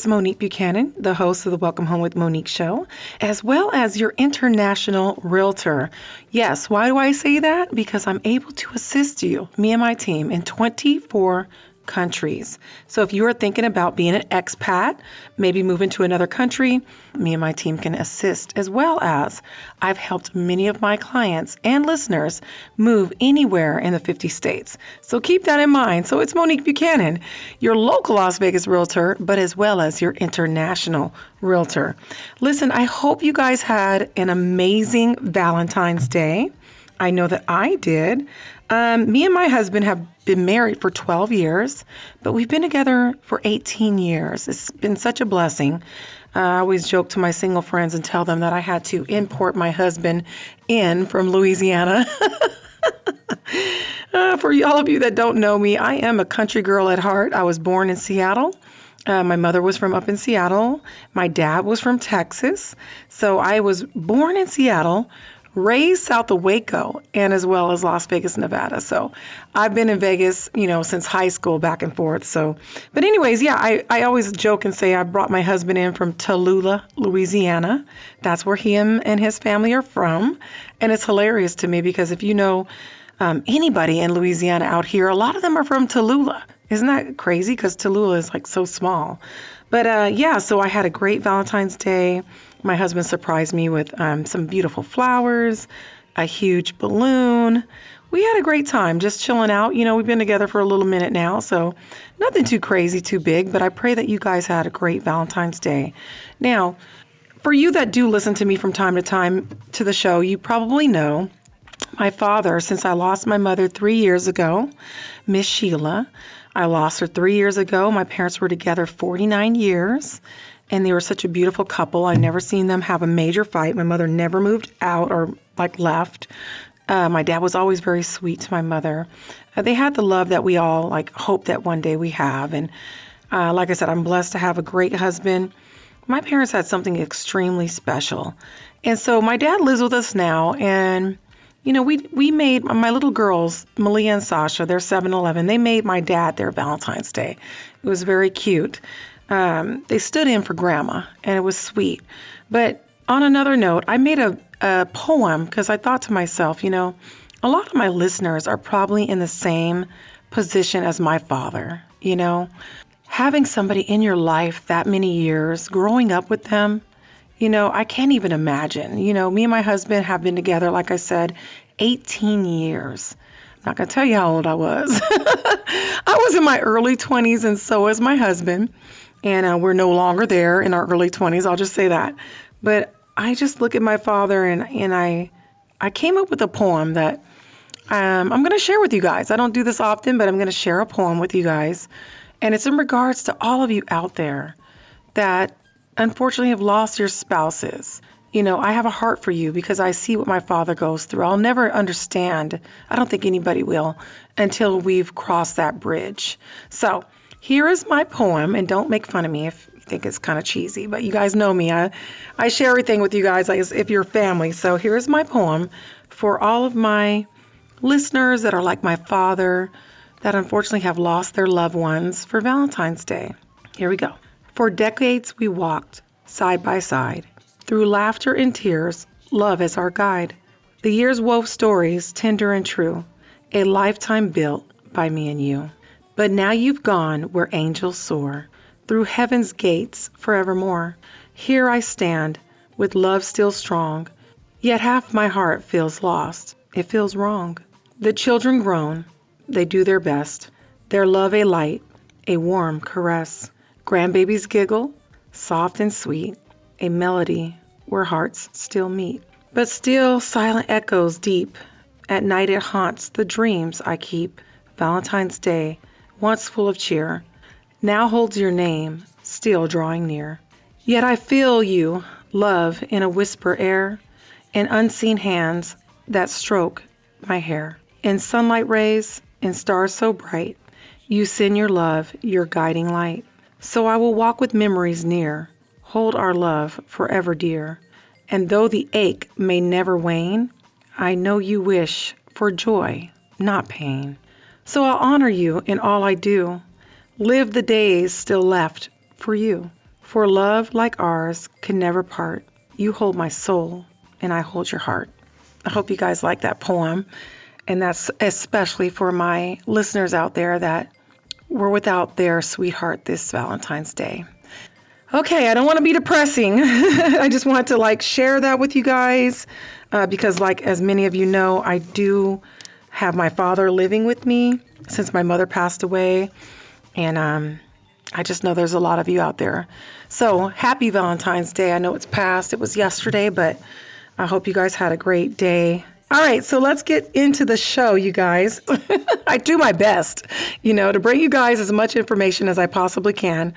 is Monique Buchanan, the host of the Welcome Home with Monique show, as well as your international realtor. Yes, why do I say that? Because I'm able to assist you, me and my team, in 24 countries. So if you are thinking about being an expat, maybe moving to another country, me and my team can assist, as well as I've helped many of my clients and listeners move anywhere in the 50 states. So keep that in mind. So it's Monique Buchanan, your local Las Vegas realtor, but as well as your international realtor. Listen, I hope you guys had an amazing Valentine's Day. I know that I did. Me and my husband have been married for 12 years, but we've been together for 18 years. It's been such a blessing. I always joke to my single friends and tell them that I had to import my husband in from Louisiana. For all of you that don't know me, I am a country girl at heart. I was born in Seattle. My mother was from up in Seattle. My dad was from Texas. So I was born in Seattle, raised south of Waco, and as well as Las Vegas, Nevada. So I've been in Vegas, since high school, back and forth. So, but anyways, yeah, I always joke and say I brought my husband in from Tallulah, Louisiana. That's where him and his family are from. And it's hilarious to me because if you know anybody in Louisiana out here, a lot of them are from Tallulah. Isn't that crazy? Because Tallulah is like so small. But yeah, so I had a great Valentine's Day. My husband surprised me with some beautiful flowers, a huge balloon. We had a great time just chilling out. We've been together for a little minute now, so nothing too crazy, too big, but I pray that you guys had a great Valentine's Day. Now, for you that do listen to me from time to time to the show, you probably know my father, since I lost my mother 3 years ago, Miss Sheila. I lost her 3 years ago. My parents were together 49 years. And they were such a beautiful couple. I never seen them have a major fight. My mother never moved out or left. My dad was always very sweet to my mother. They had the love that we all hope that one day we have. And like I said, I'm blessed to have a great husband. My parents had something extremely special. And so my dad lives with us now. And, we made my little girls, Malia and Sasha, they're 7-11. They made my dad their Valentine's Day. It was very cute. They stood in for Grandma, and it was sweet. But on another note, I made a poem because I thought to myself, a lot of my listeners are probably in the same position as my father. Having somebody in your life that many years, growing up with them, I can't even imagine. Me and my husband have been together, like I said, 18 years. I'm not going to tell you how old I was. I was in my early 20s, and so was my husband. And we're no longer there in our early 20s. I'll just say that. But I just look at my father and I came up with a poem that I'm going to share with you guys. I don't do this often, but I'm going to share a poem with you guys. And it's in regards to all of you out there that unfortunately have lost your spouses. I have a heart for you because I see what my father goes through. I'll never understand. I don't think anybody will until we've crossed that bridge. So here is my poem, and don't make fun of me if you think it's kind of cheesy, but you guys know me. I share everything with you guys as if you're family. So here's my poem for all of my listeners that are like my father, that unfortunately have lost their loved ones for Valentine's Day. Here we go. For decades we walked side by side, through laughter and tears, love as our guide. The years wove stories tender and true, a lifetime built by me and you. But now you've gone where angels soar, through heaven's gates forevermore. Here I stand, with love still strong, yet half my heart feels lost. It feels wrong. The children groan, they do their best, their love a light, a warm caress. Grandbabies giggle, soft and sweet, a melody where hearts still meet. But still silent echoes deep, at night it haunts the dreams I keep. Valentine's Day, once full of cheer, now holds your name, still drawing near. Yet I feel you, love, in a whisper air, in unseen hands that stroke my hair. In sunlight rays, in stars so bright, you send your love, your guiding light. So I will walk with memories near, hold our love forever dear. And though the ache may never wane, I know you wish for joy, not pain. So I'll honor you in all I do, live the days still left for you. For love like ours can never part. You hold my soul and I hold your heart. I hope you guys like that poem. And that's especially for my listeners out there that were without their sweetheart this Valentine's Day. Okay, I don't want to be depressing. I just want to share that with you guys because as many of you know, I do have my father living with me since my mother passed away. And I just know there's a lot of you out there. So happy Valentine's Day. I know it's past. It was yesterday, but I hope you guys had a great day. All right, so let's get into the show, you guys. I do my best, to bring you guys as much information as I possibly can.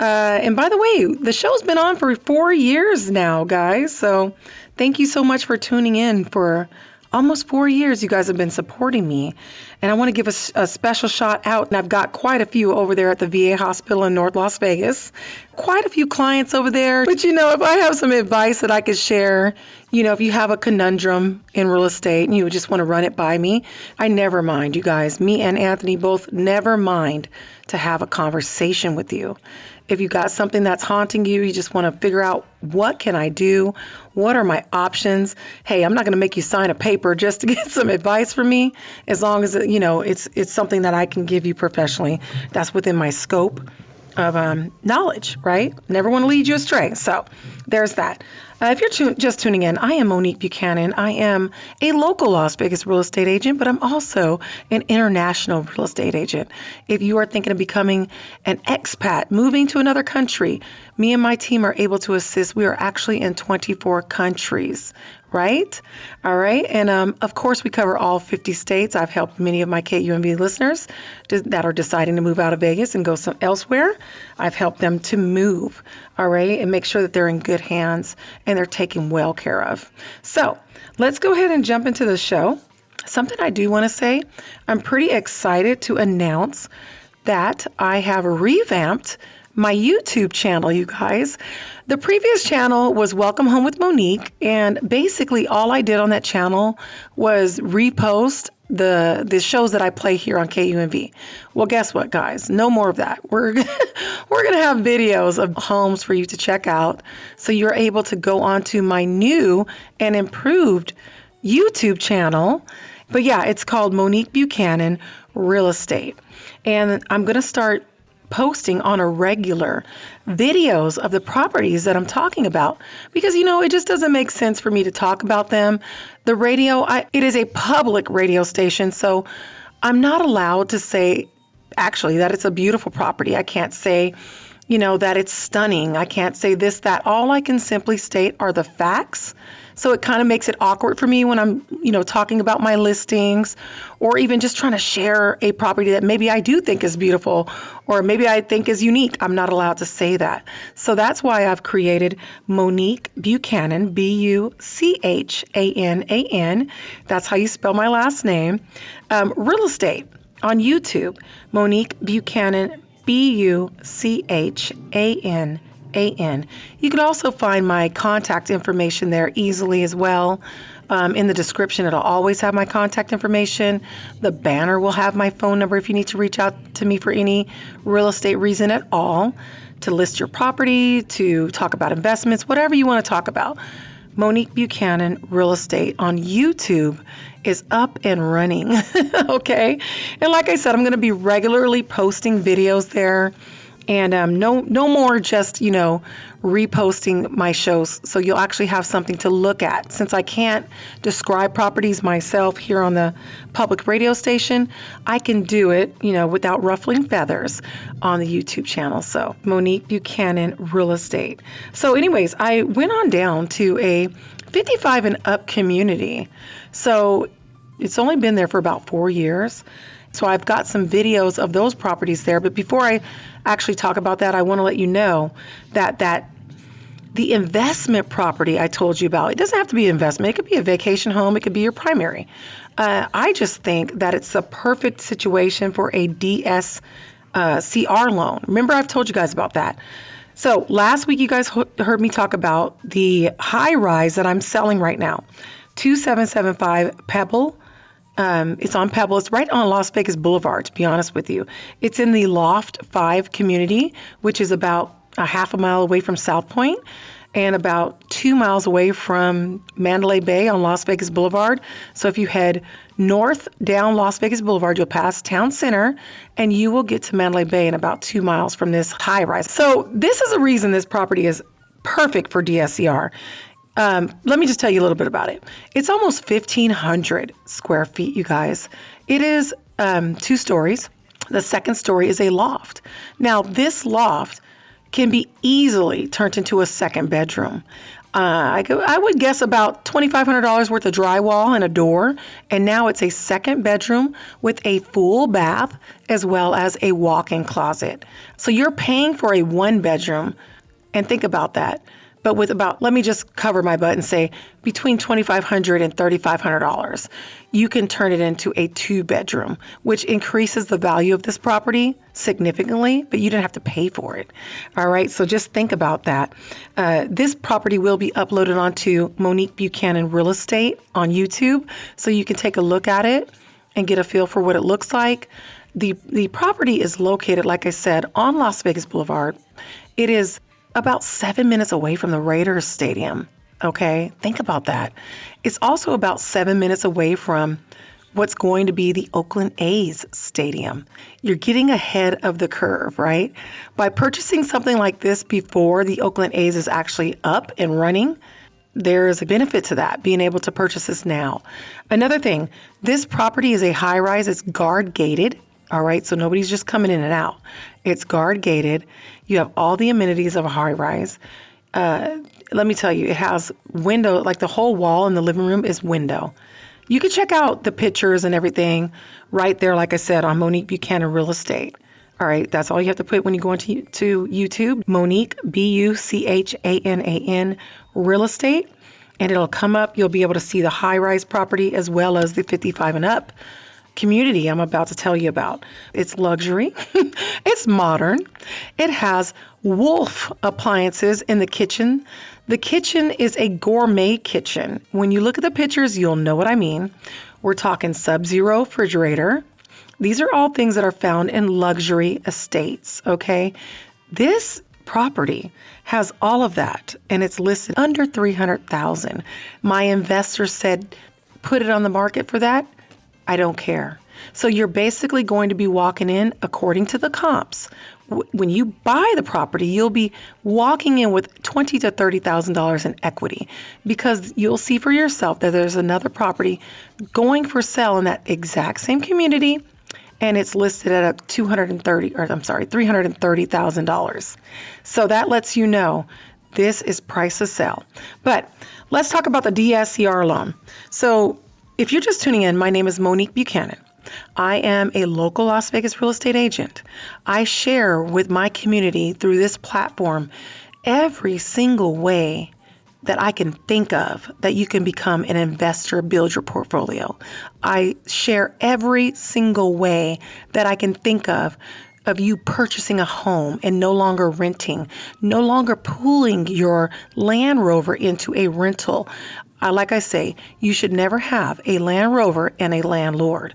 And by the way, the show's been on for 4 years now, guys. So thank you so much for tuning in for almost 4 years. You guys have been supporting me. And I want to give a special shout out. And I've got quite a few over there at the VA hospital in North Las Vegas. Quite a few clients over there. But, if I have some advice that I could share, if you have a conundrum in real estate and you just want to run it by me, I never mind, you guys. Me and Anthony both never mind to have a conversation with you. If you got something that's haunting you, you just want to figure out what can I do? What are my options? Hey, I'm not going to make you sign a paper just to get some advice from me. As long as, it's something that I can give you professionally. That's within my scope of knowledge, right? Never want to lead you astray. So there's that. If you're just tuning in, I am Monique Buchanan. I am a local Las Vegas real estate agent, but I'm also an international real estate agent. If you are thinking of becoming an expat, moving to another country, me and my team are able to assist. We are actually in 24 countries, right? All right. And of course, we cover all 50 states. I've helped many of my KUMV listeners that are deciding to move out of Vegas and go elsewhere. I've helped them to move, all right, and make sure that they're in good hands and they're taken well care of. So let's go ahead and jump into the show. Something I do want to say, I'm pretty excited to announce that I have revamped my YouTube channel, you guys. The previous channel was Welcome Home with Monique, and basically all I did on that channel was repost the shows that I play here on KUMV. Well, guess what, guys? No more of that. We're going to have videos of homes for you to check out, so you're able to go onto my new and improved YouTube channel. But yeah, it's called Monique Buchanan Real Estate. And I'm going to start posting on a regular videos of the properties that I'm talking about because, it just doesn't make sense for me to talk about them. The radio, it is a public radio station, so I'm not allowed to say actually that it's a beautiful property. I can't say, that it's stunning. I can't say this, that. All I can simply state are the facts. So it kind of makes it awkward for me when I'm, talking about my listings or even just trying to share a property that maybe I do think is beautiful or maybe I think is unique. I'm not allowed to say that. So that's why I've created Monique Buchanan, Buchanan. That's how you spell my last name. Real estate on YouTube, Monique Buchanan, Buchanan. You can also find my contact information there easily as well. In the description, it'll always have my contact information. The banner will have my phone number if you need to reach out to me for any real estate reason at all, to list your property, to talk about investments, whatever you want to talk about. Monique Buchanan Real Estate on YouTube is up and running. Okay. And like I said, I'm going to be regularly posting videos there. And no more just, reposting my shows. So you'll actually have something to look at. Since I can't describe properties myself here on the public radio station, I can do it, without ruffling feathers on the YouTube channel. So Monique Buchanan Real Estate. So anyways, I went on down to a 55 and up community. So it's only been there for about 4 years. So I've got some videos of those properties there. But before I actually talk about that, I want to let you know that the investment property I told you about, it doesn't have to be an investment. It could be a vacation home. It could be your primary. I just think that it's a perfect situation for a DSCR loan. Remember, I've told you guys about that. So last week, you guys heard me talk about the high rise that I'm selling right now, 2775 Pebble. It's on Pebble. It's right on Las Vegas Boulevard, to be honest with you. It's in the Loft 5 community, which is about a half a mile away from South Point, and about 2 miles away from Mandalay Bay on Las Vegas Boulevard. So if you head north down Las Vegas Boulevard, you'll pass Town Center, and you will get to Mandalay Bay in about 2 miles from this high rise. So this is the reason this property is perfect for DSCR. Let me just tell you a little bit about it. It's almost 1,500 square feet, you guys. It is 2 stories. The second story is a loft. Now, this loft can be easily turned into a second bedroom. I would guess about $2,500 worth of drywall and a door, and now it's a second bedroom with a full bath as well as a walk-in closet. So you're paying for a 1 bedroom, and think about that. But with let me just cover my butt and say between $2,500 and $3,500, you can turn it into a 2 bedroom, which increases the value of this property significantly, but you didn't have to pay for it. All right, so just think about that. This property will be uploaded onto Monique Buchanan Real Estate on YouTube, so you can take a look at it and get a feel for what it looks like. The property is located, like I said, on Las Vegas Boulevard. It is about 7 minutes away from the Raiders Stadium. Okay, think about that. It's also about 7 minutes away from what's going to be the Oakland A's stadium. You're getting ahead of the curve, right? By purchasing something like this before the Oakland A's is actually up and running, there's a benefit to that, being able to purchase this now. Another thing, this property is a high rise. It's guard gated. All right, so nobody's just coming in and out. It's guard gated. You have all the amenities of a high rise. Let me tell you, it has window, like the whole wall in the living room is window. You can check out the pictures and everything right there, like I said, on Monique Buchanan Real Estate. All right, that's all you have to put when you go into YouTube, Monique, Buchanan Real Estate, and it'll come up. You'll be able to see the high-rise property as well as the 55 and up community I'm about to tell you about. It's luxury. It's modern. It has Wolf appliances in the kitchen. The kitchen is a gourmet kitchen. When you look at the pictures, you'll know what I mean. We're talking Sub-Zero refrigerator. These are all things that are found in luxury estates, okay? This property has all of that, and it's listed under $300,000. My investor said, put it on the market for that. I don't care. So you're basically going to be walking in according to the comps. When you buy the property, you'll be walking in with $20,000 to $30,000 in equity, because you'll see for yourself that there's another property going for sale in that exact same community, and it's listed at $330,000. So that lets you know this is price to sell. But let's talk about the DSCR loan. So if you're just tuning in, my name is Monique Buchanan. I am a local Las Vegas real estate agent. I share with my community through this platform every single way that I can think of that you can become an investor, build your portfolio. I share every single way that I can think of you purchasing a home and no longer renting, no longer pooling your Land Rover into a rental. Like I say, you should never have a Land Rover and a landlord.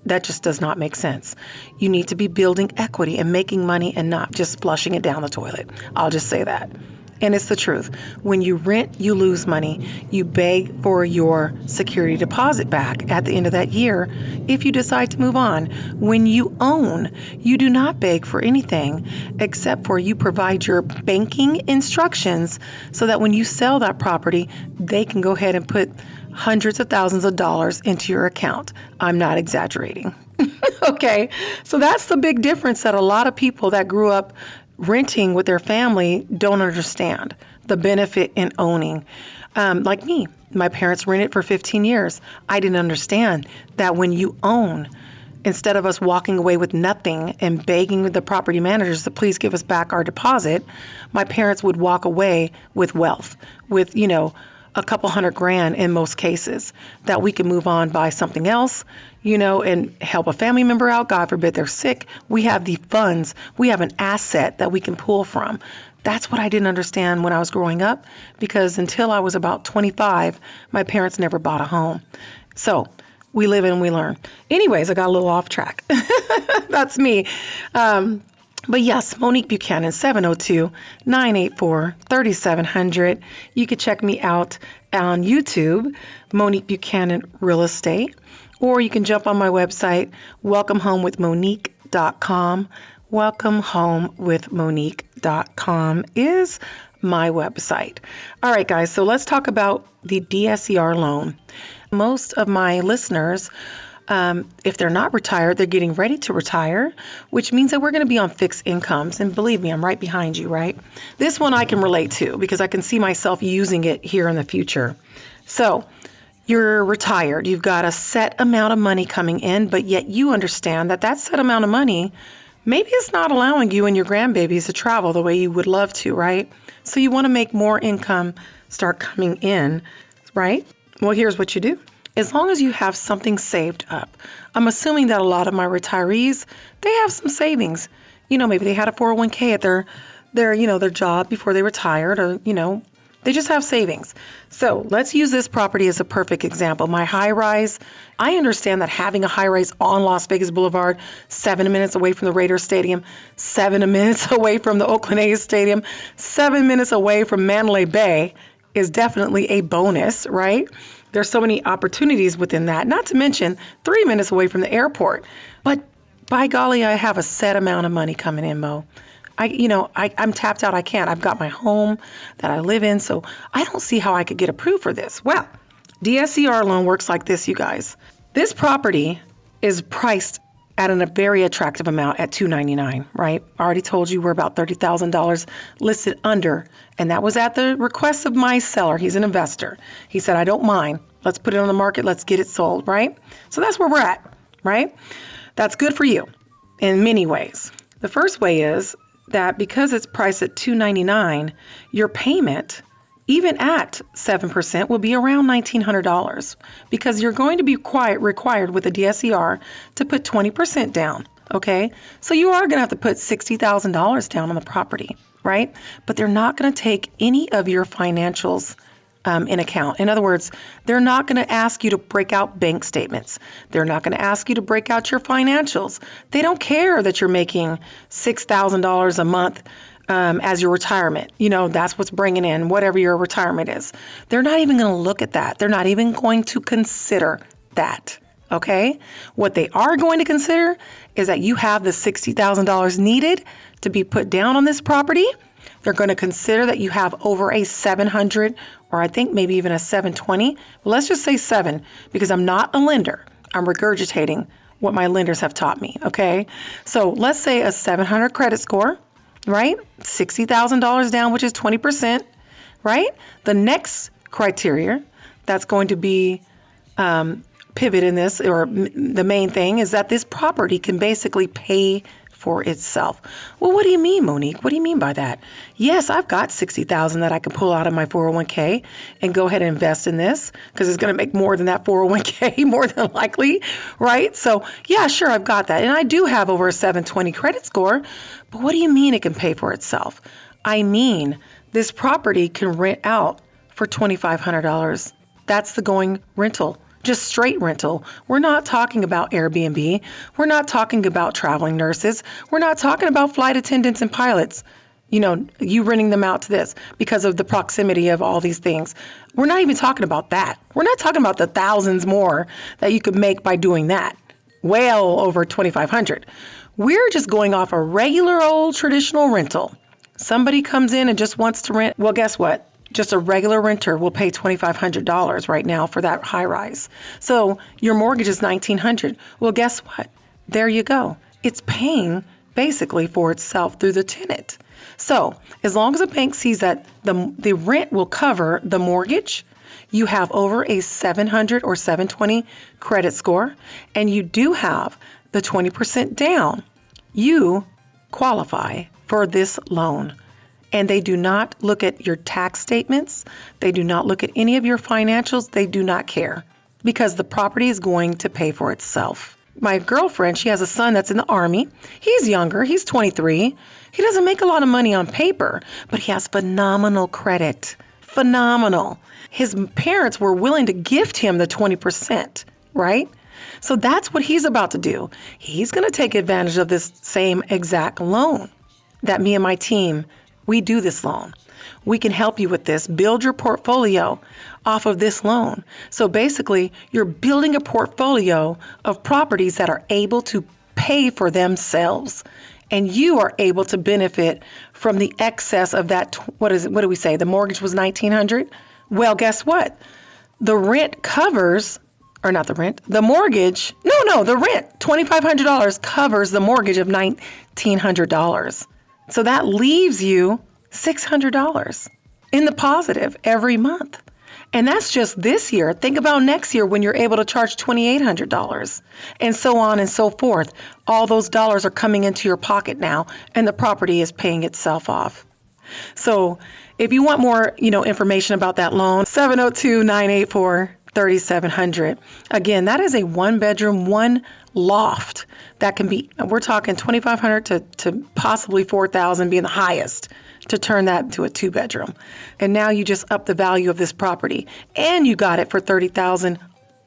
That just does not make sense. You need to be building equity and making money and not just flushing it down the toilet. I'll just say that. And it's the truth. When you rent, you lose money. You beg for your security deposit back at the end of that year if you decide to move on. When you own, you do not beg for anything except for you provide your banking instructions so that when you sell that property, they can go ahead and put hundreds of thousands of dollars into your account. I'm not exaggerating. Okay, so that's the big difference that a lot of people that grew up renting with their family don't understand the benefit in owning. Like me, my parents rented for 15 years. I didn't understand that when you own, instead of us walking away with nothing and begging the property managers to please give us back our deposit, my parents would walk away with wealth, with, a couple $100,000 in most cases, that we can move on, buy something else, and help a family member out. God forbid they're sick. We have the funds. We have an asset that we can pull from. That's what I didn't understand when I was growing up, because until I was about 25, my parents never bought a home. So we live and we learn. Anyways, I got a little off track. That's me. But yes, Monique Buchanan, 702-984-3700. You can check me out on YouTube, Monique Buchanan Real Estate, or you can jump on my website, welcomehomewithmonique.com. Welcomehomewithmonique.com is my website. All right, guys, so let's talk about the DSCR loan. Most of my listeners, if they're not retired, they're getting ready to retire, which means that we're going to be on fixed incomes. And believe me, I'm right behind you, right? This one I can relate to because I can see myself using it here in the future. So you're retired. You've got a set amount of money coming in, but yet you understand that that set amount of money maybe it's not allowing you and your grandbabies to travel the way you would love to, right? So you want to make more income start coming in, right? Well, here's what you do. As long as you have something saved up, I'm assuming that a lot of my retirees, they have some savings. Maybe they had a 401k at their job before they retired, or, they just have savings. So let's use this property as a perfect example. My high rise, I understand that having a high rise on Las Vegas Boulevard, 7 minutes away from the Raiders Stadium, 7 minutes away from the Oakland A's Stadium, 7 minutes away from Mandalay Bay is definitely a bonus, right? There's so many opportunities within that, not to mention 3 minutes away from the airport. But by golly, I have a set amount of money coming in, Mo. I'm tapped out. I can't. I've got my home that I live in, so I don't see how I could get approved for this. Well, DSCR loan works like this, you guys. This property is priced at a very attractive amount at $299, right? I already told you we're about $30,000 listed under, and that was at the request of my seller. He's an investor. He said, I don't mind. Let's put it on the market. Let's get it sold, right? So that's where we're at, right? That's good for you in many ways. The first way is that because it's priced at $299, your payment, even at 7%, will be around $1,900 because you're going to be required with a DSCR to put 20% down, okay? So you are going to have to put $60,000 down on the property, right? But they're not going to take any of your financials in account. In other words, they're not going to ask you to break out bank statements. They're not going to ask you to break out your financials. They don't care that you're making $6,000 a month as your retirement. That's what's bringing in whatever your retirement is. They're not even going to look at that. They're not even going to consider that. Okay? What they are going to consider is that you have the $60,000 needed to be put down on this property. They're going to consider that you have over a 700 or I think maybe even a 720. Well, let's just say 7 because I'm not a lender. I'm regurgitating what my lenders have taught me. Okay? So let's say a 700 credit score, right? $60,000 down, which is 20%, right? The next criteria that's going to be pivot in this, or the main thing, is that this property can basically pay for itself. Well, what do you mean, Monique? What do you mean by that? Yes, I've got $60,000 that I can pull out of my 401k and go ahead and invest in this because it's going to make more than that 401k, more than likely, right? So yeah, sure, I've got that. And I do have over a 720 credit score, but what do you mean it can pay for itself? I mean, this property can rent out for $2,500. That's the going rental. Just straight rental. We're not talking about Airbnb. We're not talking about traveling nurses. We're not talking about flight attendants and pilots. You renting them out to this because of the proximity of all these things. We're not even talking about that. We're not talking about the thousands more that you could make by doing that. Well over $2,500. We're just going off a regular old traditional rental. Somebody comes in and just wants to rent. Well, guess what? Just a regular renter will pay $2,500 right now for that high rise. So your mortgage is $1,900. Well, guess what? There you go. It's paying basically for itself through the tenant. So as long as a bank sees that the rent will cover the mortgage, you have over a 700 or 720 credit score, and you do have the 20% down, you qualify for this loan. And they do not look at your tax statements. They do not look at any of your financials. They do not care because the property is going to pay for itself. My girlfriend, she has a son that's in the Army. He's younger. He's 23. He doesn't make a lot of money on paper, but he has phenomenal credit. Phenomenal. His parents were willing to gift him the 20%, right? So that's what he's about to do. He's going to take advantage of this same exact loan that me and my team, we do this loan. We can help you with this. Build your portfolio off of this loan. So basically, you're building a portfolio of properties that are able to pay for themselves. And you are able to benefit from the excess of that. What do we say? The mortgage was $1,900. Well, guess what? The rent covers, or not the rent, the mortgage. No, the rent. $2,500 covers the mortgage of $1,900. So that leaves you $600 in the positive every month. And that's just this year. Think about next year when you're able to charge $2,800 and so on and so forth. All those dollars are coming into your pocket now, and the property is paying itself off. So if you want more, information about that loan, 702-984-3700. Again, that is a 1-bedroom, 1 loft that can be, we're talking $2,500 to possibly $4,000 being the highest, to turn that into a 2-bedroom. And now you just up the value of this property, and you got it for $30,000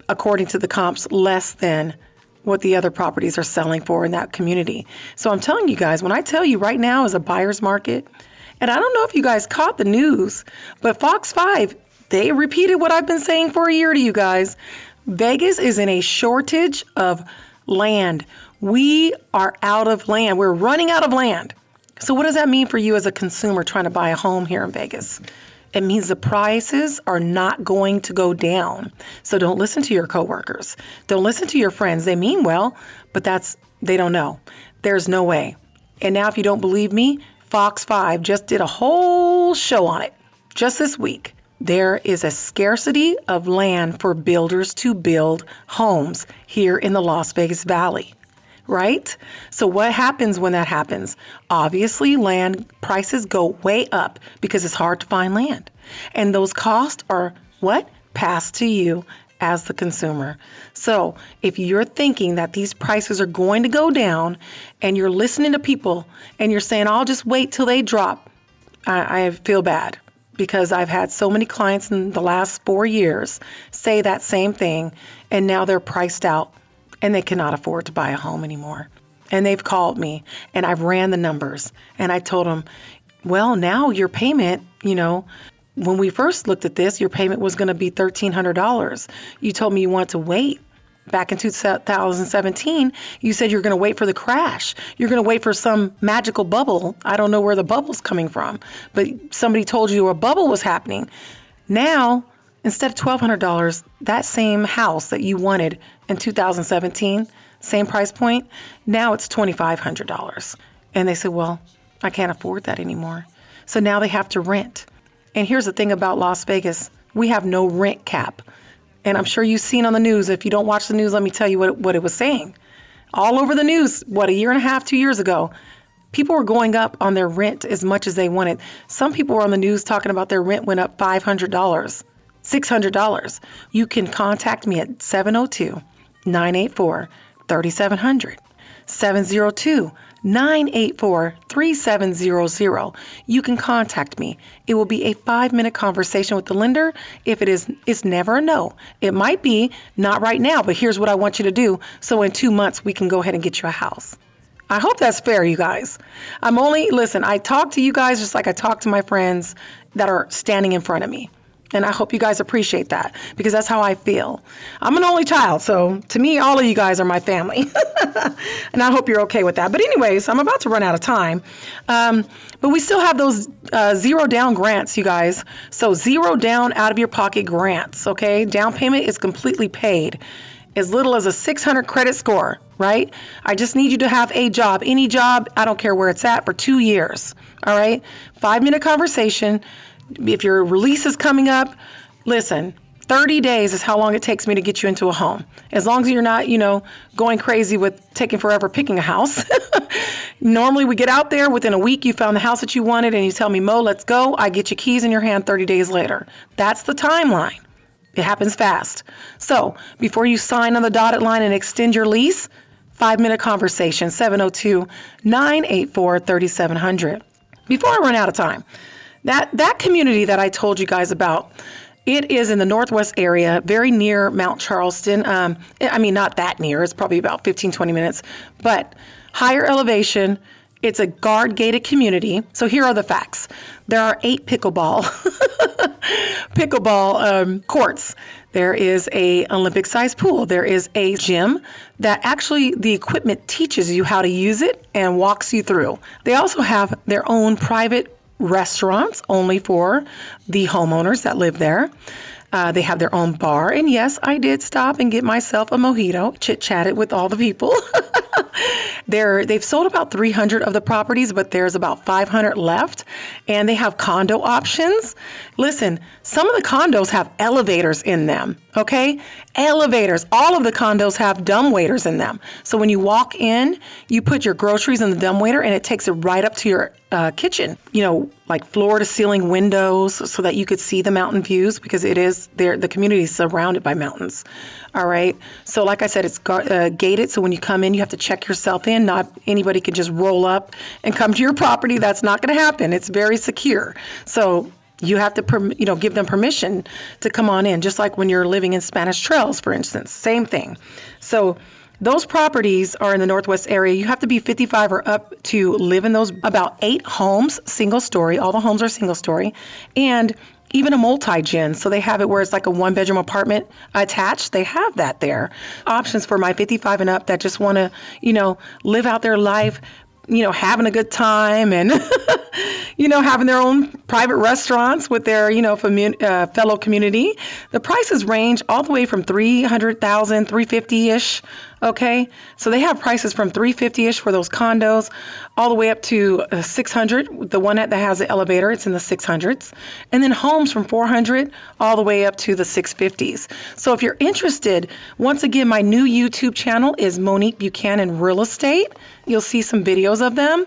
according to the comps, less than what the other properties are selling for in that community. So I'm telling you guys, when I tell you right now is a buyer's market, and I don't know if you guys caught the news, but Fox 5, they repeated what I've been saying for a year to you guys. Vegas is in a shortage of land. We are out of land. We're running out of land. So what does that mean for you as a consumer trying to buy a home here in Vegas? It means the prices are not going to go down. So don't listen to your coworkers. Don't listen to your friends. They mean well, but they don't know. There's no way. And now if you don't believe me, Fox 5 just did a whole show on it just this week. There is a scarcity of land for builders to build homes here in the Las Vegas Valley. Right? So what happens when that happens? Obviously, land prices go way up because it's hard to find land. And those costs are what? Passed to you as the consumer. So if you're thinking that these prices are going to go down and you're listening to people and you're saying, I'll just wait till they drop, I feel bad, because I've had so many clients in the last 4 years say that same thing, and now they're priced out. And they cannot afford to buy a home anymore. And they've called me, and I've ran the numbers, and I told them, well, now your payment, when we first looked at this, your payment was going to be $1,300. You told me you want to wait. Back in 2017, you said you're going to wait for the crash. You're going to wait for some magical bubble. I don't know where the bubble's coming from, but somebody told you a bubble was happening. Now, instead of $1,200, that same house that you wanted in 2017, same price point, now it's $2,500. And they said, well, I can't afford that anymore. So now they have to rent. And here's the thing about Las Vegas. We have no rent cap. And I'm sure you've seen on the news. If you don't watch the news, let me tell you what it was saying. All over the news, a year and a half, 2 years ago, people were going up on their rent as much as they wanted. Some people were on the news talking about their rent went up $500. $600. You can contact me at 702-984-3700. 702-984-3700. You can contact me. It will be a 5-minute conversation with the lender. If it is, it's never a no. It might be not right now, but here's what I want you to do. So in 2 months, we can go ahead and get you a house. I hope that's fair, you guys. I talk to you guys just like I talk to my friends that are standing in front of me. And I hope you guys appreciate that, because that's how I feel. I'm an only child, so to me, all of you guys are my family. And I hope you're okay with that. But anyways, I'm about to run out of time. But we still have those zero down grants, you guys. So zero down out of your pocket grants, okay? Down payment is completely paid. As little as a 600 credit score, right? I just need you to have a job, any job, I don't care where it's at, for 2 years, all right? 5-minute conversation. If your release is coming up, listen, 30 days is how long it takes me to get you into a home. As long as you're not, going crazy with taking forever picking a house. Normally we get out there within a week, you found the house that you wanted and you tell me, Mo, let's go. I get your keys in your hand 30 days later. That's the timeline. It happens fast. So before you sign on the dotted line and extend your lease, 5-minute conversation, 702-984-3700. Before I run out of time, that community that I told you guys about, It is in the Northwest area, very near Mount Charleston. Not that near. It's probably about 15, 20 minutes, but higher elevation. It's a guard-gated community. So here are the facts. There are 8 pickleball courts. There is a Olympic-sized pool. There is a gym that actually the equipment teaches you how to use it and walks you through. They also have their own private restaurants only for the homeowners that live there. They have their own bar. And yes, I did stop and get myself a mojito, chit-chatted with all the people. They've sold about 300 of the properties, but there's about 500 left. And they have condo options. Listen, some of the condos have elevators in them, okay? Elevators. All of the condos have dumbwaiters in them. So when you walk in, you put your groceries in the dumbwaiter and it takes it right up to your kitchen, like floor to ceiling windows so that you could see the mountain views because it is there. The community is surrounded by mountains. All right. So like I said, it's gated. So when you come in, you have to check yourself in. Not anybody can just roll up and come to your property. That's not going to happen. It's very secure. So you have to, give them permission to come on in, just like when you're living in Spanish Trails, for instance. Same thing. So those properties are in the Northwest area. You have to be 55 or up to live in those. About 8 homes, single story. All the homes are single story. And even a multi-gen. So they have it where it's like a 1-bedroom apartment attached. They have that there. Options for my 55 and up that just want to, live out their life, having a good time and, having their own private restaurants with their, fellow community. The prices range all the way from $300,000, $350-ish. Okay, so they have prices from $350-ish for those condos, all the way up to $600. The one that has the elevator, it's in the $600s, and then homes from $400 all the way up to the $650s. So if you're interested, once again, my new YouTube channel is Monique Buchanan Real Estate. You'll see some videos of them.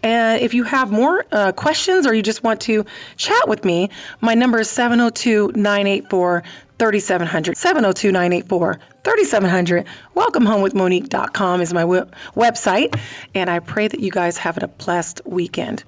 And if you have more questions or you just want to chat with me, my number is 702-984-3700. 702-984-3700. WelcomeHomeWithMonique.com is my website. And I pray that you guys have a blessed weekend.